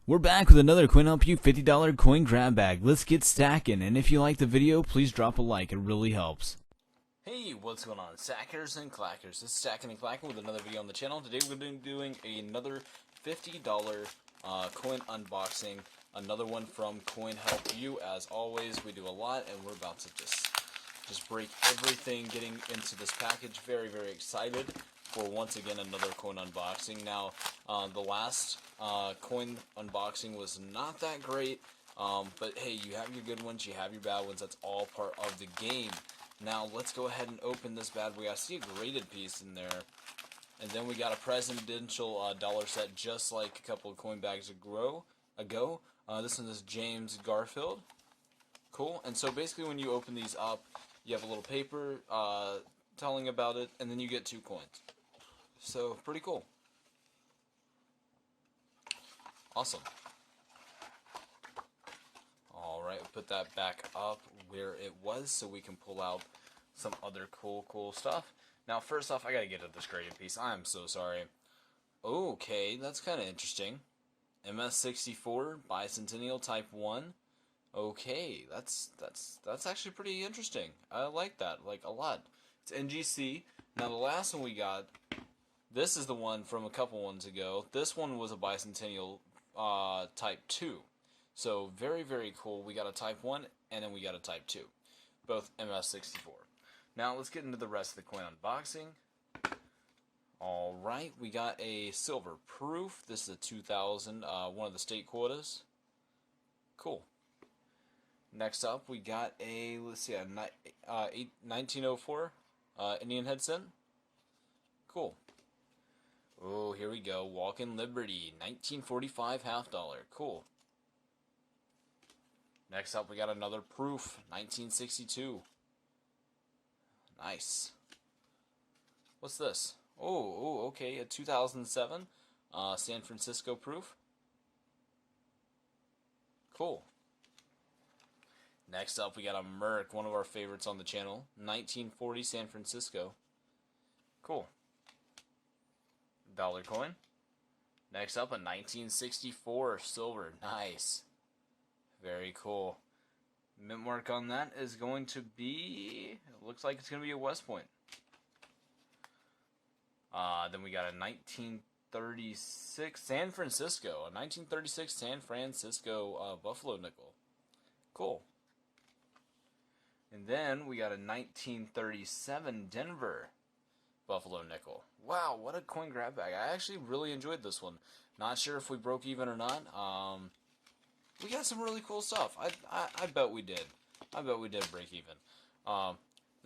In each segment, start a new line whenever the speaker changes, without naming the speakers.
We're back with another CoinHelpU $50 coin grab bag. Let's get stacking, and if you like the video, please drop a like. It really helps.
Hey, what's going on, Sackers and Clackers? This is Stacking and Clacking with another video on the channel. Today we're going to be doing another $50 coin unboxing. Another one from CoinHelpU. As always, we do a lot, and we're about to just break everything getting into this package. Very, very excited for once again another coin unboxing. Now, the last coin unboxing was not that great, but hey, you have your good ones, you have your bad ones. That's all part of the game. Now, let's go ahead and open this bad boy. I see a graded piece in there. And then we got a presidential dollar set, just like a couple of coin bags ago. This one is James Garfield. Cool. And so basically when you open these up, you have a little paper telling about it, and then you get 2 coins. So, pretty cool. Awesome. Alright, we'll put that back up where it was so we can pull out some other cool stuff. Now, first off, I gotta get at this graded piece. I'm so sorry. Okay, that's kind of interesting. MS64 Bicentennial Type 1. Okay, that's actually pretty interesting. I like that, like, a lot. It's NGC. Now, the last one we got, this is the one from a couple ones ago. This one was a Bicentennial Type 2. So, very, very cool. We got a Type 1, and then we got a Type 2. Both MS64. Now, let's get into the rest of the coin unboxing. Alright, we got a silver proof. This is a 2000, one of the state quotas. Cool. Next up, we got a, let's see, a 1904 Indian head cent. Cool. Oh, here we go. Walk in Liberty, 1945 half dollar. Cool. Next up, we got another proof, 1962. Nice. What's this? Oh, okay, a 2007 San Francisco proof. Cool. Next up, we got a Merc, one of our favorites on the channel, 1940 San Francisco. Cool. Dollar coin. Next up, a 1964 silver. Nice. Very cool. Mint mark on that is going to be, it looks like it's going to be a West Point. Then we got a 1936 San Francisco, a 1936 San Francisco Buffalo nickel. Cool. And then we got a 1937 Denver Buffalo nickel. Wow, what a coin grab bag. I actually really enjoyed this one. Not sure if we broke even or not. We got some really cool stuff. I bet we did. I bet we did break even. But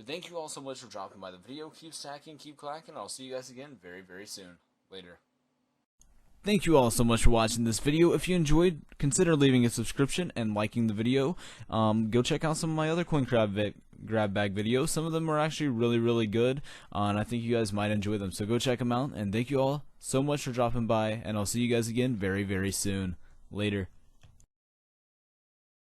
thank you all so much for dropping by the video. Keep stacking, keep clacking. I'll see you guys again very, very soon. Later.
Thank you all so much for watching this video. If you enjoyed, consider leaving a subscription and liking the video. Go check out some of my other coin grab bag videos. Some of them are actually really, really good, and I think you guys might enjoy them. So go check them out, and thank you all so much for dropping by, and I'll see you guys again very, very soon. Later.